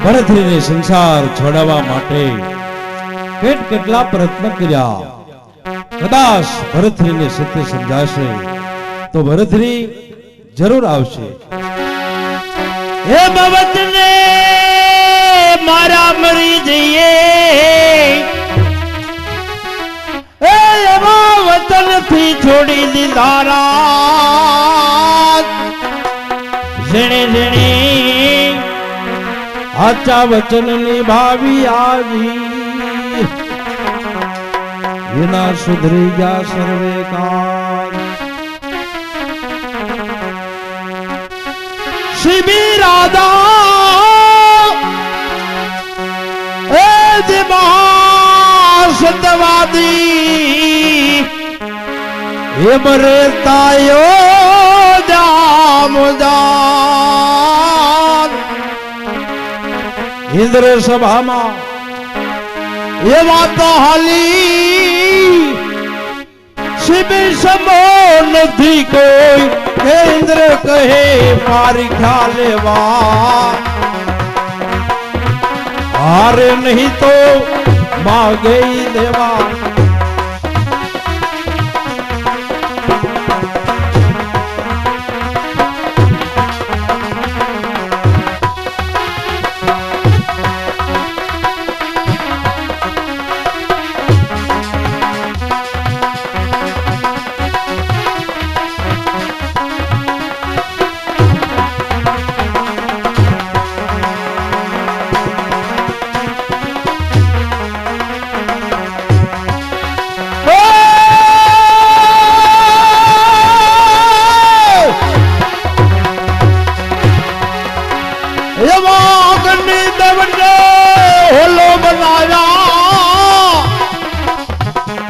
ભરતરીને સંસાર છોડાવવા માટે કેટલા પ્રયત્ન કર્યા. કદાચ ભરતરીને સત્ય સમજાશે તો ભરતરી જરૂર આવશે. હે ભવતને મારા મરી જઈએ એવા વતન થી છોડી દીધા રાત. જેણે જેણે આચા વચન નિભાવી આવી એના સુધરી ગયા સર્વે કામ. શિબી રાધા એ દિમા સતવાદી એ મરેતાયો જામ જાન. ઇન્દ્ર સભામાં એ વાત હાલી શિબી સમો નથી કોઈ હે ઇન્દ્ર કહે મારી ખ્યાલ લેવા હારે નહીં તો માગે દેવા.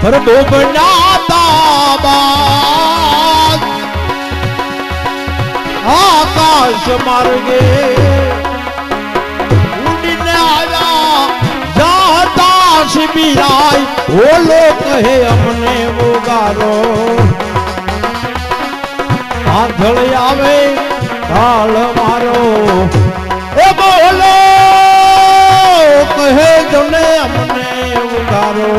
પ્રભુ બનાતા બાદ આકાશ માર્ગે ઉડીને આવ્યા જાતા શિબિરાય ઓલો કહે અમને ઉગારો. આંધળ આવે કાળ મારો એ બોલો કહે જને અમને ઉગારો.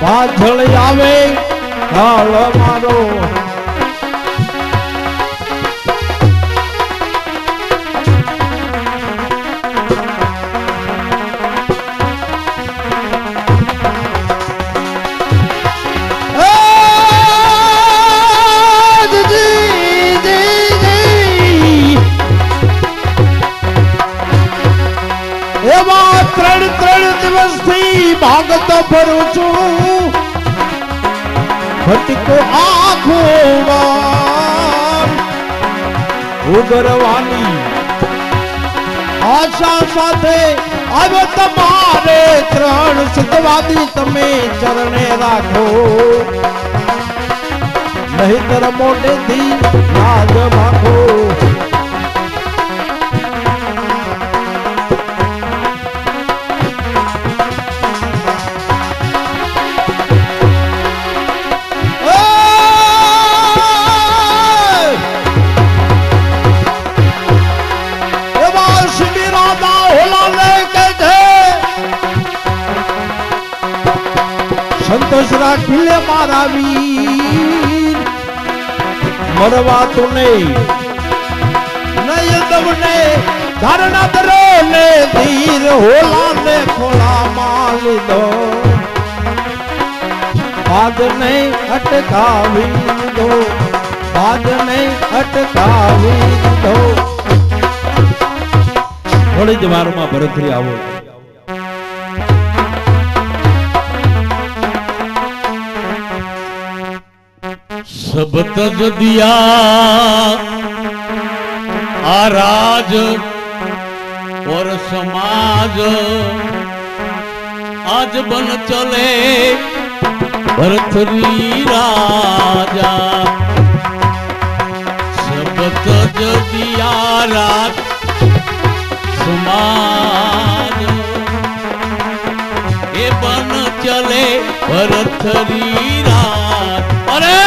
પાછળ આવે કાળ મારો એવા ત્રણ દિવસથી ભાગતો ફરું છું. ભટકો આખો ઉગરવાની આશા સાથે આવ્યો તમારે ત્રણ સિદ્ધવાદી તમે ચરણે રાખો નહીતર મોઢેથી લાજ ભાગો. સંતોષ રાખી લે મારા વીર મરવા તો નહીં દમને ધારણા ધરો ને ધીર હોલા ને ખોળામાં લીધો બાદ નહીં અટકાવી દો બાદ નહીં અટકાવી દો. થોડી જ વારમાં ભરતરી આવો. सब तज दिया आराज और समाज आज बन चले भरतरी राजा. सब तज दिया राज समाज ये बन चले भरतरी राज. अरे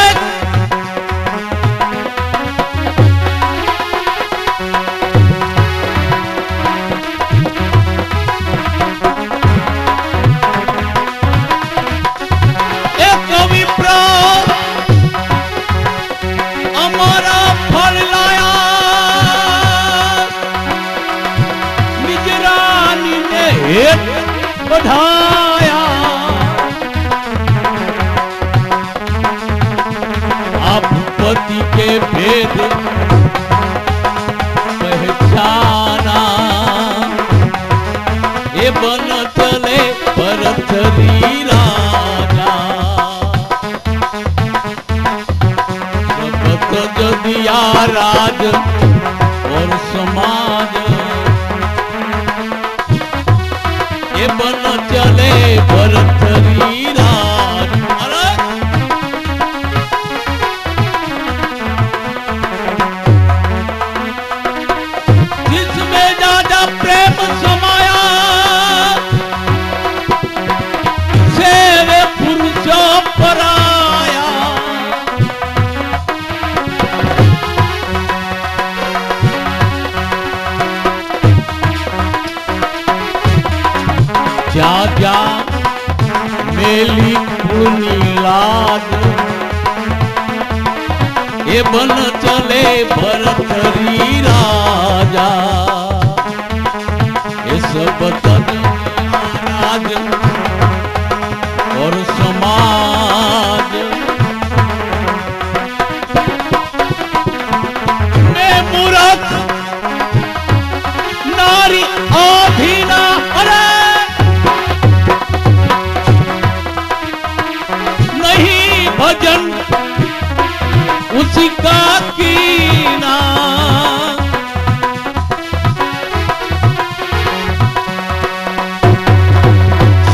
भेद बढ़ाया आप पति के भेद पहचाना ये बन चले भरतरी राजा जगत जदिया राज और समाज ये बन चले भरतरी राज जिसमें ज्यादा प्रेम समाया सेवे पुरुषों पर आया जा जा मेली पुनी लाज ये बन चले भरतरी राजा ये सब तज राज और समाज मैं मूर्ख नारी आधीना अरे नहीं भजन उसी का कीना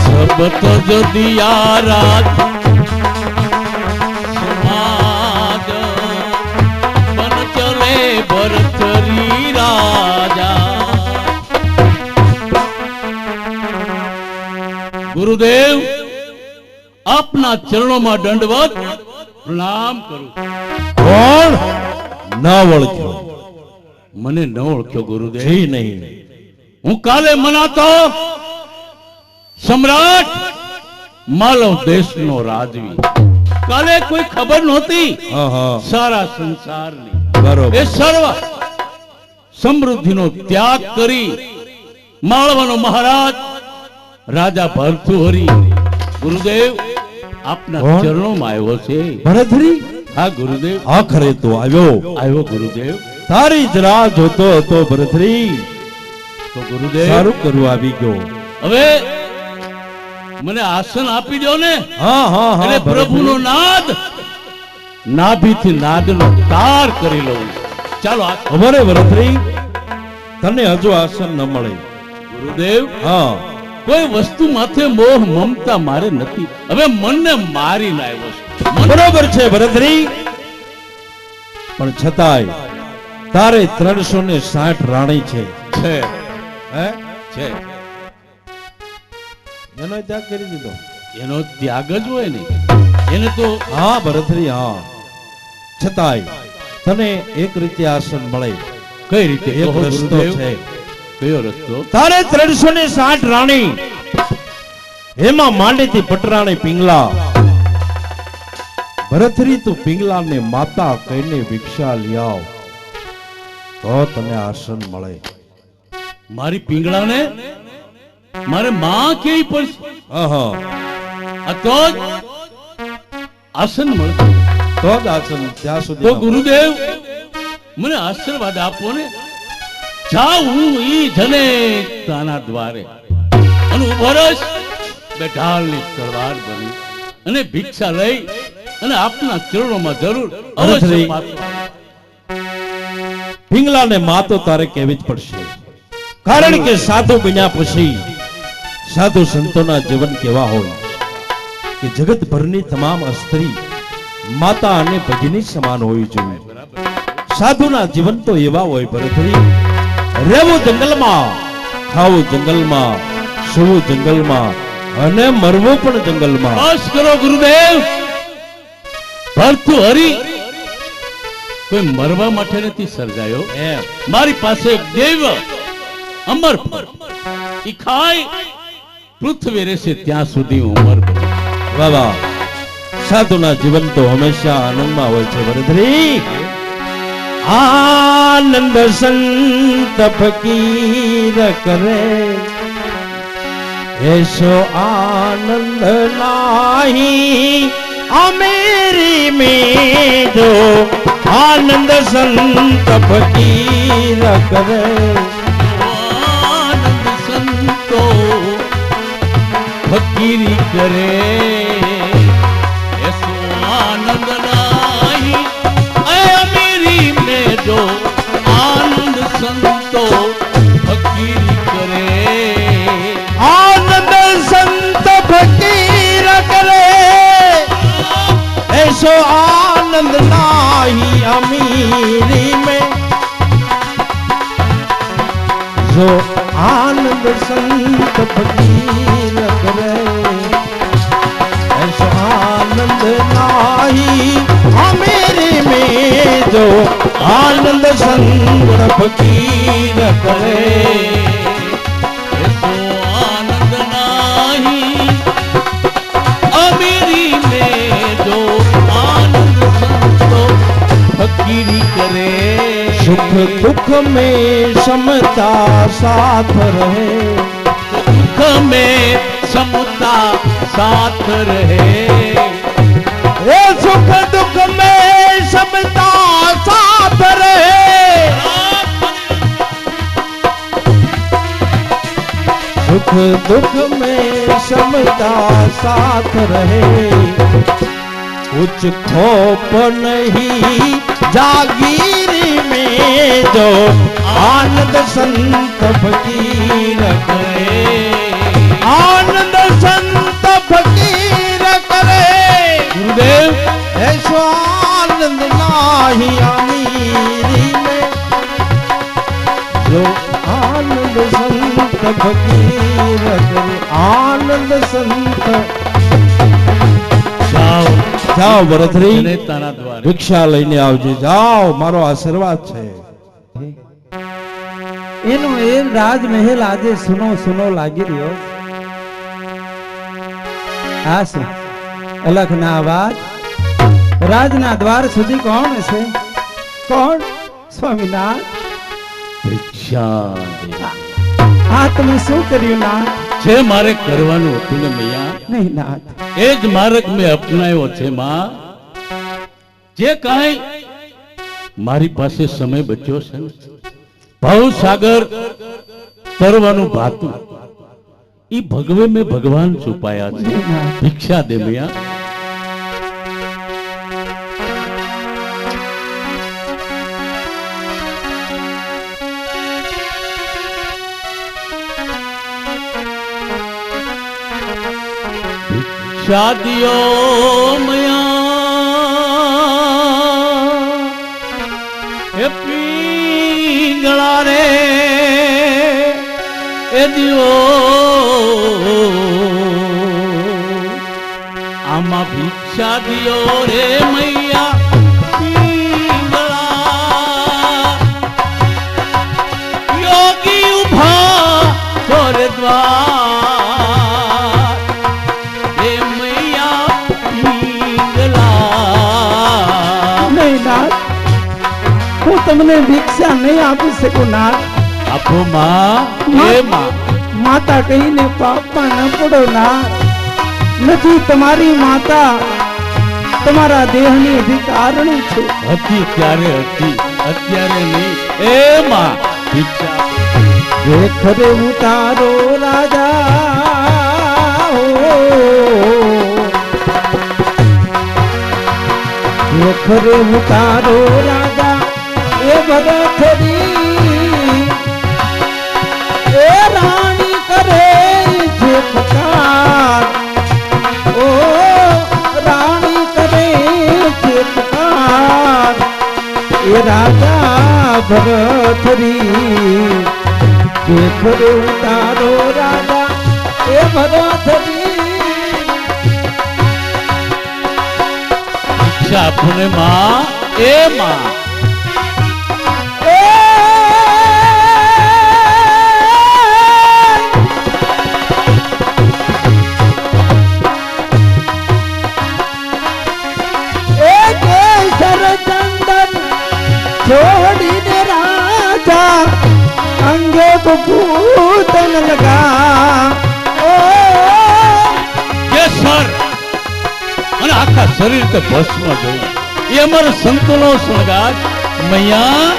सब तो जो दिया राज समाज बन चले भरतरी राजा गुरुदेव अपना चरणों में दंडवत प्रणाम करूं કોણ ન ઓળખ્યો મને ન ઓળખ્યો ગુરુદેવ જી નહીં હું કાલે મનાતો સમ્રાટ માલવ દેશનો રાજવી કાલે કોઈ ખબર નહોતી હા હા સારા સંસારની બરોબર એ સર્વ સમૃદ્ધિનો ત્યાગ કરી માળવાનો મહારાજ રાજા ભરતુહરી ગુરુદેવ આપના કોણ? ચરણોમાં આવ્યો છે ભરતરી હા ગુરુદેવ આખરે તો આવ્યો આવ્યો ગુરુદેવ તારી જ રાહ જોતો હતો ભરતરી તો ગુરુદેવ સારું કરવું આવી ગયો હવે મને આસન આપી દો ને હા હા હા એટલે પ્રભુનો નાદ નાભીથી નાદનો તાર કરી લઉં ચાલો અમારે ભરતરી તને હજુ આસન ન મળે ગુરુદેવ હા કોઈ વસ્તુ માથે મોહ મમતા મારે નથી હવે મનને મારીને આવ્યો છું બરોબર છે ભરતરી પણ છતાંય તારે 360 રાણી છે છે હે છે એનો ત્યાગ કરી દીધો એનો ત્યાગ જ હોય ને એને તો હા ભરતરી હા છતાંય તને એક રીતે આસન મળે કઈ રીતે એક કહો રસ્તો ગુરુદેવ? છે કયો રસ્તો તારે 360 રાણી એમાં માંડીથી પટરાણી પિંગલા ભરતરી તું પિંગલાને માતા કહીને ભિક્ષા લઈ આવ તો તને આસન મળે મારી પિંગળાને મારે માં કેવી પડશે આહા આ તો જ આસન મળશે તો જ આસન ત્યાં તો સુધી ગુરુદેવ મને આશીર્વાદ આપો ને જાઉં હું ઈ જને તાના દ્વારે અને ઉભો રહીશ બે ઢાલની તલવાર બની અને ભિક્ષા લઈ અને આપના ચરણોમાં જરૂર અવશ્ય અરસરી. પાછો. પિંગલાને માં તો તારે કેવી જ પડશે કારણ કે સાધુ બન્યા પછી સાધુ સંતોના જીવન કેવા હોય કે જગતભરની તમામ સ્ત્રી માતા અને ભગીની સમાન હોવી જોઈએ સાધુના જીવન તો એવા હોય ભરતરી રહેવું જંગલમાં ખાવું જંગલમાં સૂવું જંગલમાં અને મરવું પણ જંગલમાં બસ કરો ગુરુદેવ ભરતુહરી કોઈ મરવા માટે નથી સર્જાયો એમ મારી પાસે એક દેવ અમર ફળ ઈ ખાય પૃથ્વી રહેશે ત્યાં સુધી હું અમર બનું. બાબા સાધુના જીવન તો હંમેશા આનંદમાં હોય છે ભરતરી આનંદ સંત ફકીર કરે ऐसो आनंद नाही अमेरी में जो आनंद संत फकीर करे। आनंद संतो फकीरी करे ऐसो आनंद नाही अमेरी में जो आनंद संतो फकीरी करे। आनंद संत फकीर करे ऐसो आनंद नाही अमीरी में जो आनंद संत फकीर करे ऐसो आनंद नाही अमीरी में जो आनंद संत फकीर करे। ऐसो आनंद नाही अमीरी में जो आनंद संतो फकीरी करे। सुख दुख में समता साथ रहे दुख में समता साथ रहे। ये सुख दुख में समता साथ रहे। सुख दुख में समता साथ रहे। कुछ खोप नहीं जागीरी में जो आनंद संत फकीर करे। आनंद संत फकीर करे। गुरुदेव ऐसो आनंद नाही अमीरी में जो आनंद संत फकीर करे। आनंद संत જાઓ જાઓ ભરતરી જનેતાના દ્વારે ભિક્ષા લઈને આવજે જાઓ મારો આશીર્વાદ છે। એનો એ રાજમહેલ આજે સુનો સુનો લાગી રહ્યો। આ શું અલખના અવાજ રાજના દ્વાર સુધી કોણ છે? કોણ? સ્વામીનાથ ભિક્ષા દે। આ તમે શું કર્યું નાથ? જે મારે કરવાનું હતું ને મૈયા નહીં નાથ, એ જ માર્ગ મેં અપનાવ્યો છે માં। જે કાંઈ મારી પાસે સમય બચ્યો છે ને, ભવસાગર તરવાનું ભાતું ઈ ભગવે મેં ભગવાન છુપાયા છે। નહીં નાથ, ભિક્ષા દે મૈયા। शादियो मया ए पींगला रे ए दियो आमा भिक्षा दियो रे मैया पींगला। योगी उभा तोरे द्वार નહીં નાથ, હું તમને ભિક્ષા નહીં આપી શકું નાથ। આપો માં એ માં માતા કહીને પાપમાં ન પડો નાથ। નથી તમારી માતા તમારા દેહની અધિકારણી છે। હતી ત્યારે હતી, અત્યારે નહીં। એ માં ભિક્ષા ખરે ઉતારો રાજા ખરે ઉતારો રાજા એ ભરતરી એ રાણી કરે છે પુકાર। ઓ રાણી કરે છે પુકાર એ રાજા ભરતરી એ ખરે ઉતારો રાજા એ ભરતરી। ભિક્ષા આપો ને માં એ માં छोड़ीने राजा अंगे को भूतन लगा। ओ શરીર તે ભસ્મ જોયું એ અમારા સંતોનો શણગાર મૈયા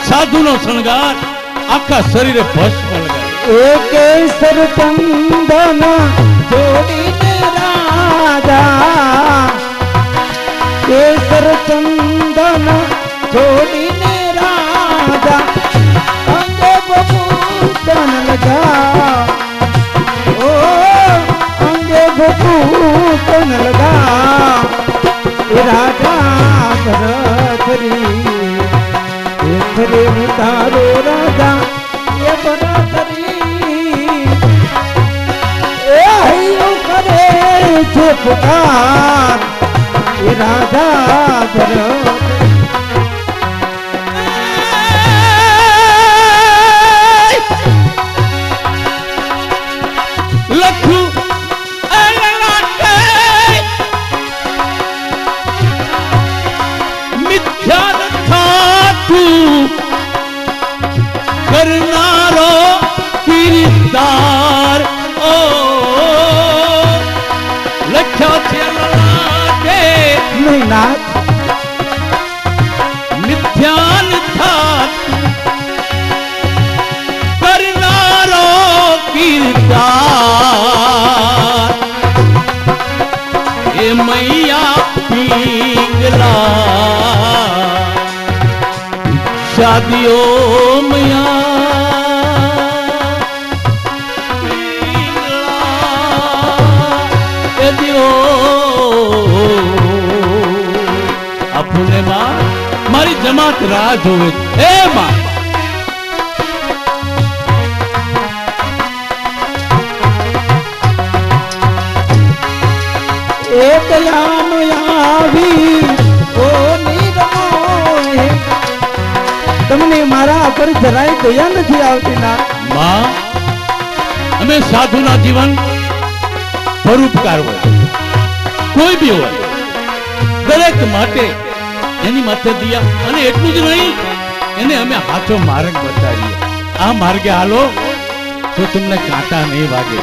સાધુનો શણગાર આખા શરીરે ભસ્મ લગાવ્યું એ કેસર ચંદન જોડીને રાજા કેસર ચંદન જોડીને રાજા અંગે ભૂષણ લગા ઓ અંગે ભૂષણ લગા એ રાજા ભરતરી એ ખરે તારો રાજા એ ભરતરી એ હૈયું કરે છે પુકાર એ રાજા ભરત લખું મિથ્યા થાતું કરનારો કીર્તાર ઓ લખ્યા છે લાગે નહીં નાથ મિથ્યાન થાતું કરનારો કીર્તાર એ મૈયા પિંગલા શાદીઓ મૈયા પિંગલા એ દિયો આપને માં મારી જમાત રાહ જોવે એ માં એક યામ આવી ઓ નિરમોહે તમને મારા પર જરાય દયા નથી આવતી ના માં અમે સાધુના જીવન પરોપકાર હોય કોઈ બી હોય દરેક માટે એની માથે દિયા અને એટલું જ નહીં એને અમે હાથો માર્ગ બતાવીએ આ માર્ગે હાલો તો તમને કાંટા નહીં વાગે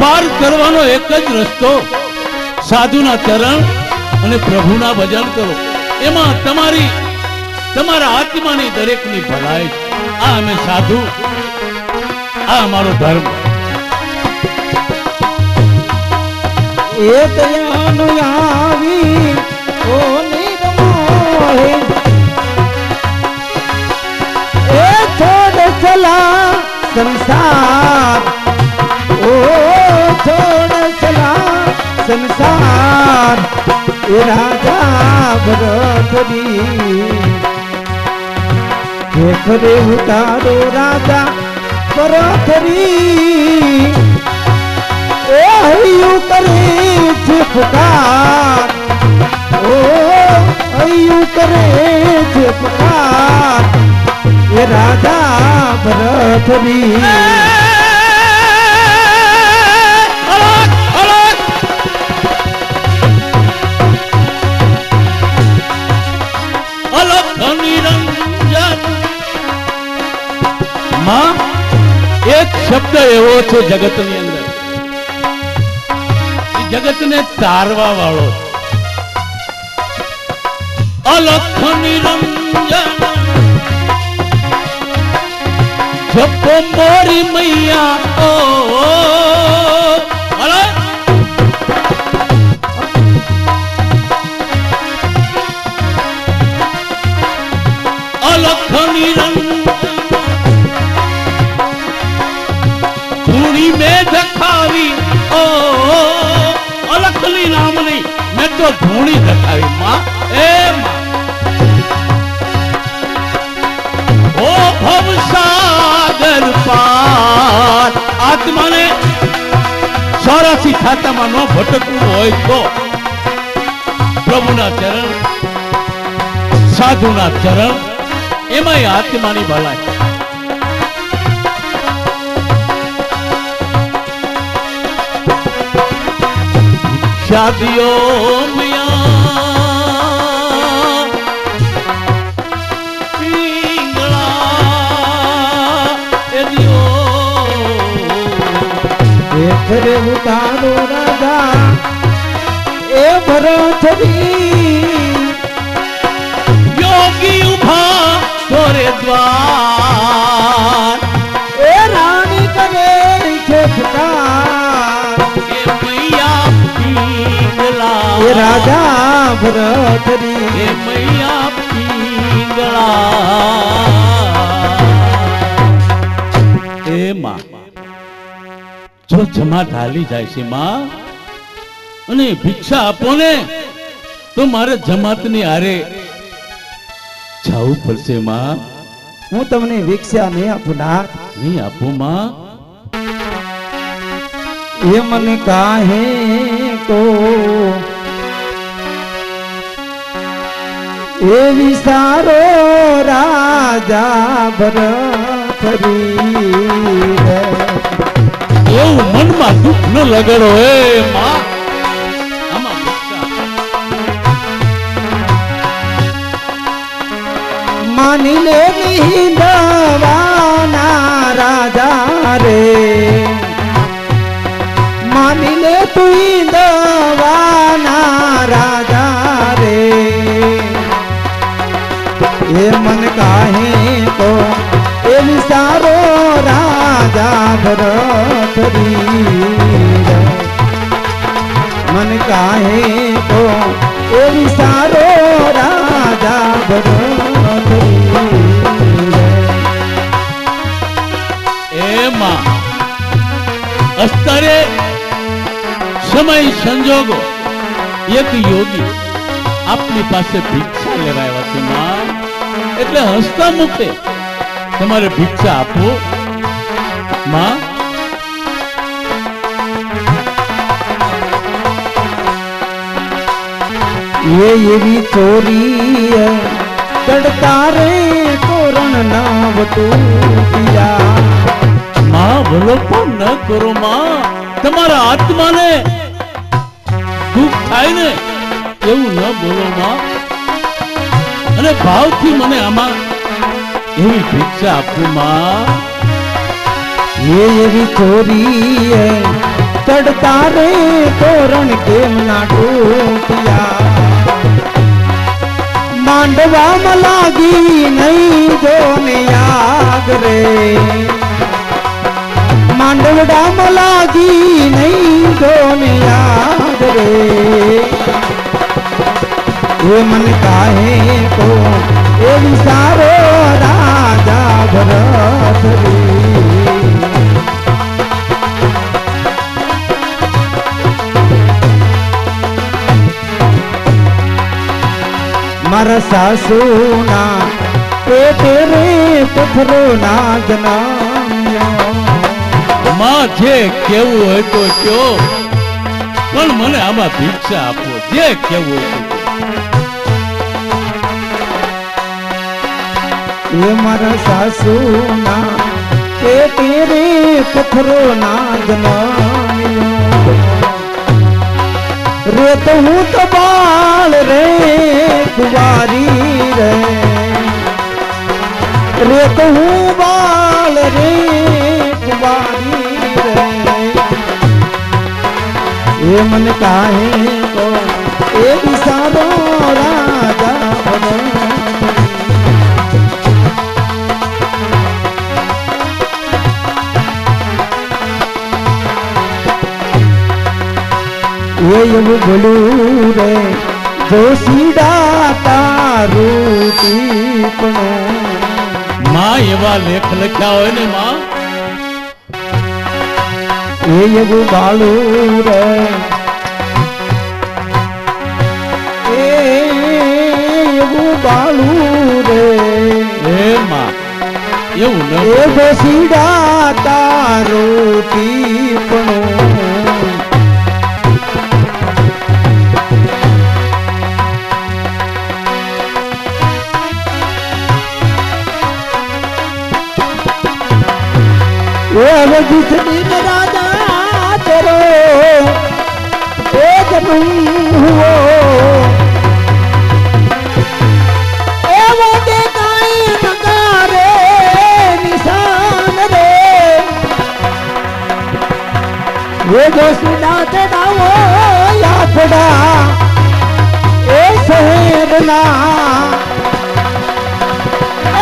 પાર કરવાનો એક જ રસ્તો સાધુના ચરણ અને પ્રભુના ભજન કરો એમાં તમારા આત્માની દરેકની ભલાઈ આ અમે સાધુ આ અમારો ધર્મ એક યામ આવી ઓ નિરમોહે એ છોડ ચલા સંસાર ઓ છોડ ચલા સંસાર એ રાજા ભરતરી એ ખરે ઉતારો રાજા ભરતરી એ હૈયું કરે છે પુકાર ઓ હૈયું કરે છે પુકાર એ રાજા ભરતરી એક શબ્દ એવો છે જગતની અંદર જગતને તારવા વાળો અલખ નિરંજન જપો મોરી મૈયા અલખ નિરંજન ધૂણી મેં ધખાવી અલખની નામની મેં તો ધૂણી ધખાવી માં એ માં ઓ ભવસાગર પાર આત્માને 84 ખાતામાં ન ભટકવું હોય તો પ્રભુના ચરણ સાધુના ચરણ એમાંય આત્માની ભલાઈ शादियों मियां पिंगला એ ખરે ઉતારો રાજા એ थरी योगी उभा तोरे द्वार ए रानी करे छे पुकार ए मैया पिंगला ए राजा भरतरी ए मैया पिंगला ए मां जो જમા ઢાલી જાય છે માં અને ભિક્ષા આપો ને તો મારે જમાતની હારે જવું પડશે માં હું તમને ભિક્ષા નહીં આપું નાથ નહીં આપું માં એ મને કાહે કો એ વિસારો રાજા ભરતરી રે એવું મનમાં દુઃખ ન લગાડો હે માં આમાં ભિક્ષા માની લે નિંદવાના રાજા રે માની લે તું દવાના રાજા રે એ મન કાહે તો એ વિસારો રાજા ભરતરી રે મન કાહે તો એ વિસારો રાજા ભરતરી રે એ માં અત્યારે સમય સંજોગો એક યોગી આપની પાસે ભિક્ષા લેવા આવ્યા છે માં એટલે હસતા મુખે તમારે ભિક્ષા આપો માં ये एवी चोरी है चढ़ता रे तोरण नाव टूटिया માં ભલો પણ ન કરો માં તમારા આત્માને દુઃખ થાય ને એવું ન બોલો માં અને ભાવથી મને આમાં એવી ભિક્ષા આપો માં ये एवी चोरी है चढ़ता रे तोरण केम ना टूटिया मांडवा में लागी नहीं जो ने आग रे मांडवड़ा में लागी नहीं जो ने आग रे ये मन काहे को ये विसारो राजा भरतरी मारा सासू ना पेटे रे पत्थरो ना जनाम्यो માં જે કેવું હોય તો કયો પણ મને આમાં ભિક્ષા આપો જે કેવું હોય તો ये मारा सासू ना पेटे रे पत्थरो ना जनाम्यो रे तो हूँ तो बाल रे कुवारी रे रे तो हूँ बाल रे कुवारी रे ये मन काहे को ये विसारो राजा भरतरी ये એવું બોલું રે જો સીડા તારું ટીપણું માં એવા લેખ લખ્યા હોય ને માં એ એવું બાળું રે એ એવું બાળું રે એ માં એવું ન એ જો સીડા તારું ટીપણું હવે જીતની રાજા તેરો એ જન્મ હુઓ એવો દેખાય નકારે નિશાન રે એ જો સુડા ચડાવો યાફડા મેરના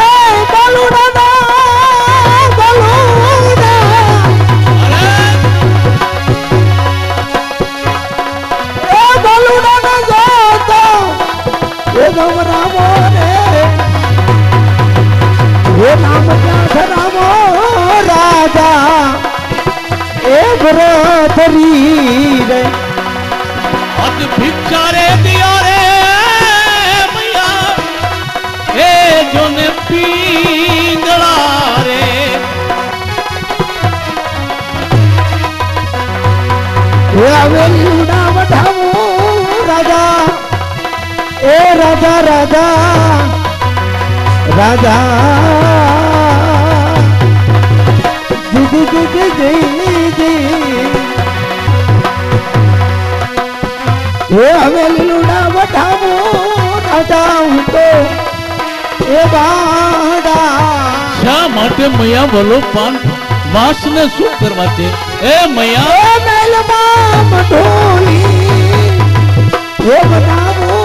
એ બલુડા રામો રે એ નામ ક્યાં રામો રાજા એ ભરતરી રે અત ભિક્ષા રે દિયા રે મૈયા એ જોને પીંગળા રે એ આવેલી ઉડા વઢાવો રાજા એ રાજા રાજા રાજા જી જી જી જી જી એ હવેલી લુડા વઢાવો રાજા હું તો એ બાડા શા માટે મૈયા બોલો પાન વાસને શું કરવા છે એ મૈયા એ મેલમાં મઢોલી એ બનાવો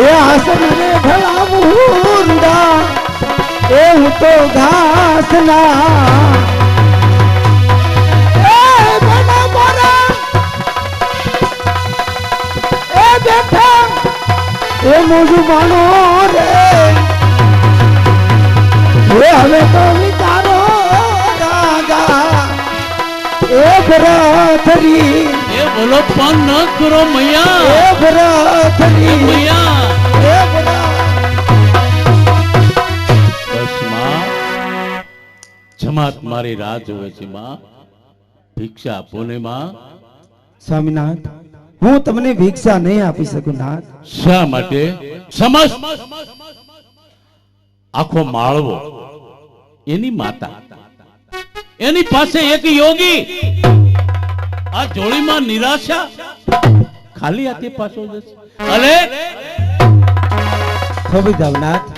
એ આસન ને ભલાવું રૂડા એ હું તો ઘાસના એ બના બોરા એ બેઠા એ મોજું માનો રે એ હવે તો વિચારો રાજા એ ભરતરી એ બોલો પાન ન કરો મૈયા એ ભરતરી મૈયા એ ભરત બસ માં જમાત મારી રાહ જોવે છે માં ભિક્ષા આપો ને માં સ્વામિનાથ હું તમને ભિક્ષા નહીં આપી શકું નાથ શા માટે સમજ આખો માળવો એની માતા એની પાસે એક યોગી આ જોડીમાં નિરાશા ખાલી હાથે પાછો જશે અલે ખોબીદાવનાથ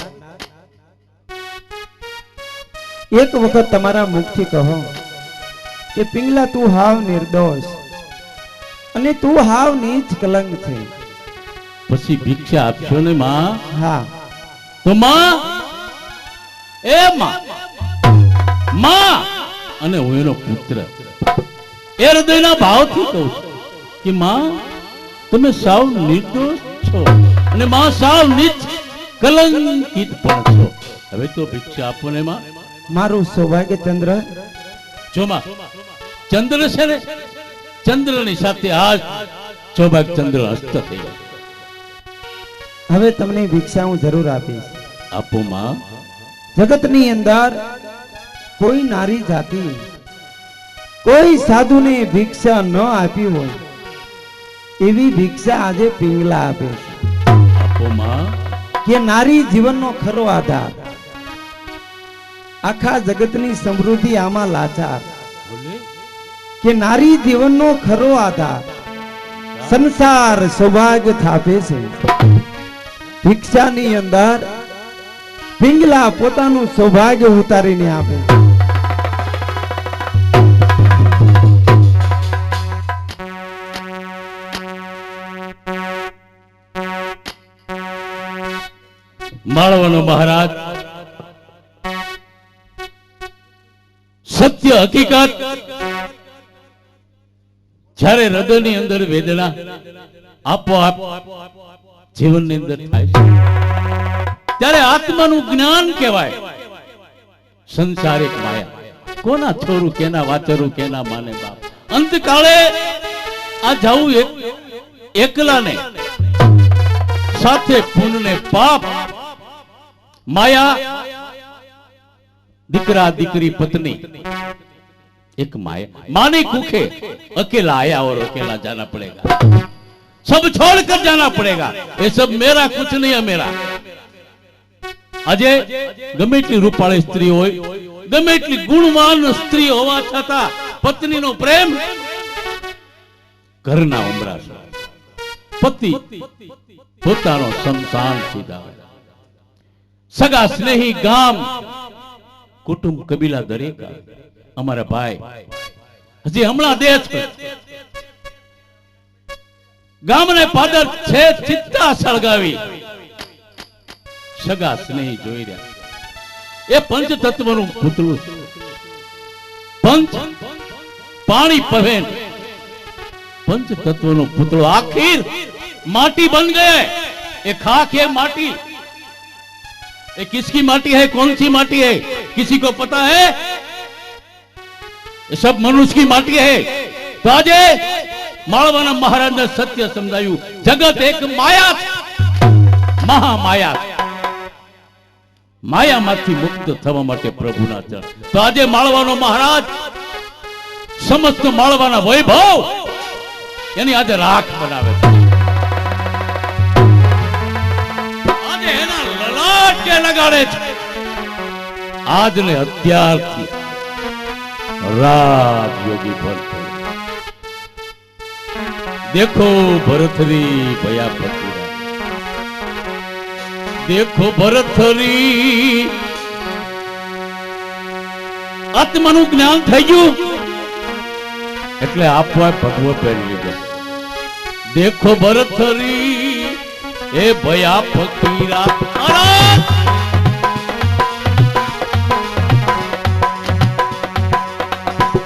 એક વખત તમારા મુખથી કહો કે પિંગલા તું હાવ નિર્દોષ અને તું હાવ નીચ કલંક છે પછી ભિક્ષા આપશો ને માં હા તો માં એ માં અને હું એનો પુત્ર એ હૃદયના ભાવથી કહું છું કે માં તમે સાવ નિર્દોષ છો અને માં સાવ નીચ કલંકિત પણ છો હવે તો ભિક્ષા આપો ને માં મારું સૌભાગ્ય ચંદ્ર જો માં ચંદ્ર છે ને ચંદ્રની સાથે આજ સૌભાગ્ય ચંદ્ર હસ્ત થઈ ગયો હવે તમને ભિક્ષા હું જરૂર આપીશ આપો માં જગતની અંદર કોઈ નારી જાતિ કોઈ સાધુને ભિક્ષા ન આપી હોય એવી ભિક્ષા આજે પિંગલા આપે છે આપો માં કે નારી જીવનનો ખરો આધાર આખા જગતની સમૃદ્ધિ આમાં લાચાર બોલે કે નારી જીવનનો ખરો આધાર સંસાર સૌભાગ્ય થાપે છે ભિક્ષાની અંદર પિંગલા પોતાનું સૌભાગ્ય ઉતારીને આપે માળવાનો મહારાજ સત્ય હકીકત જ્યારે હૃદયની અંદર વેદના આપોઆપ જીવનની અંદર થાય છે ત્યારે આત્માનું જ્ઞાન કહેવાય સંસારિક માયા કોના છોરું કેના વાચરું કેના માને બાપ અંતકાળે આ જવું એકલા ને સાથે પુણ્ય ને પાપ माया दीकरा दीकरी पत्नी एक माया माने कुखे अकेला आया और अकेला जाना पड़ेगा सब छोड़कर जाना पड़ेगा ये सब मेरा कुछ नहीं है मेरा अजय गमे એટલી રૂપાળી સ્ત્રી હોય ગમે એટલી ગુણવાન સ્ત્રી હોવા છતાં પત્નીનો પ્રેમ ઘરના ઉમરા પતિ પોતાનો સંસાન સીધાવે સગા સ્નેહી ગામ કુટુંબ કબીલા દરેક અમારા ભાઈ હજી હમણાં દેહ છે ગામને પાદર છે ચિત્તા સળગાવી સગા સ્નેહી જોઈ રહ્યા. એ પંચ તત્વનું પૂતળું છે. પંચ પાણી પવેન पंच तत्वों पुतलो आखिर माटी बन गए. ये खाक है माटी. ये किसकी माटी है? कौन सी माटी है? किसी को पता है? ये सब मनुष्य की माटी है. तो आज माळवाना महाराज ने सत्य समझायु. जगत एक माया, महामाया. माया माथी मुक्त थवा माटे प्रभुना चरण. तो आज माळवानो महाराज समस्त माळवाना वैभव यानी आज राख बनावे छे. आज एना ललाट के लगाड़े छे. आज ने અત્યારથી राज योगी भरत. देखो भरतरी भया पतिरा. देखो भरतरी आत्माનું જ્ઞાન થઈ ગયું એટલે આપવા ભગવો પહેરી લીધો. देखो भरतरी ए भया फकीरा.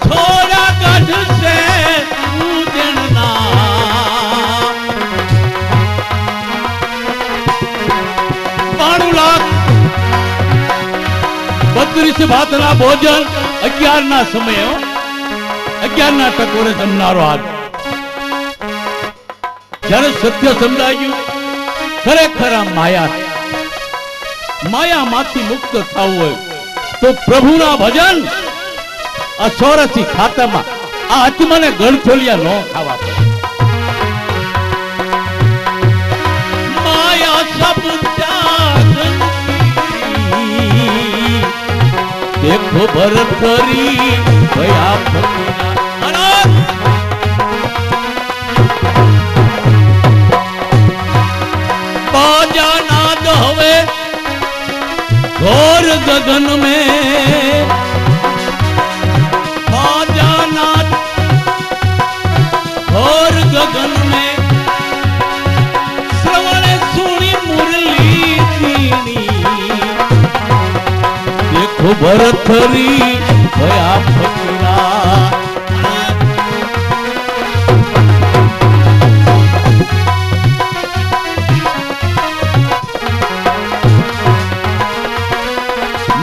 छोरा गढ़ से पूजना 32 ભાતના ભોજન 11 ના સમયે 11 ના ટકોરે જમનારો હાથ. જ્યારે સત્ય સમજાયું ખરેખર આ માયામાંથી મુક્ત થવું હોય તો પ્રભુના ભજન આ 84 ખાતામાં આ આત્માને ગણથોલિયા ન ખાવા પડે. માયા સબ ત્યાગ देखो भरतरी भया फकीरा. बाजा नाद हवे घोर गगन में. बाजा नाद घोर गगन में. श्रवण सुनी मुरली दीनी. देखो भरतरी भया फकीरा.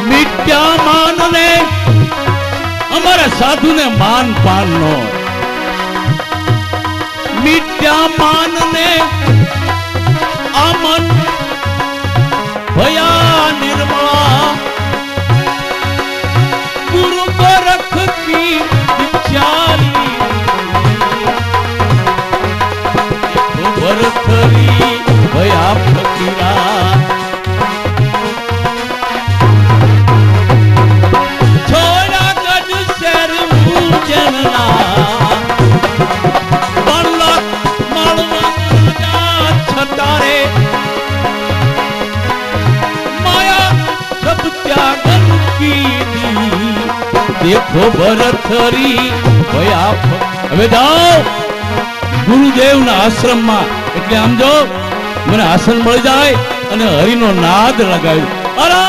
मिट्या मान ने हमारे साधु ने मान पान नो. मिट्या मान ने आमन भया निर्मला. गुरु गोरख की विचारी. भरतरी भया फकीरा. छोरा गढ़ शहर पूजना. बल्लक मालवा छतारे. माया सब त्यागन की. देखो भरतरी भया. હવે જાઓ ગુરુદેવના આશ્રમમાં. એટલે આમ જો મને આસન મળી જાય અને હરિનો નાદ લગાવ્યો. અરે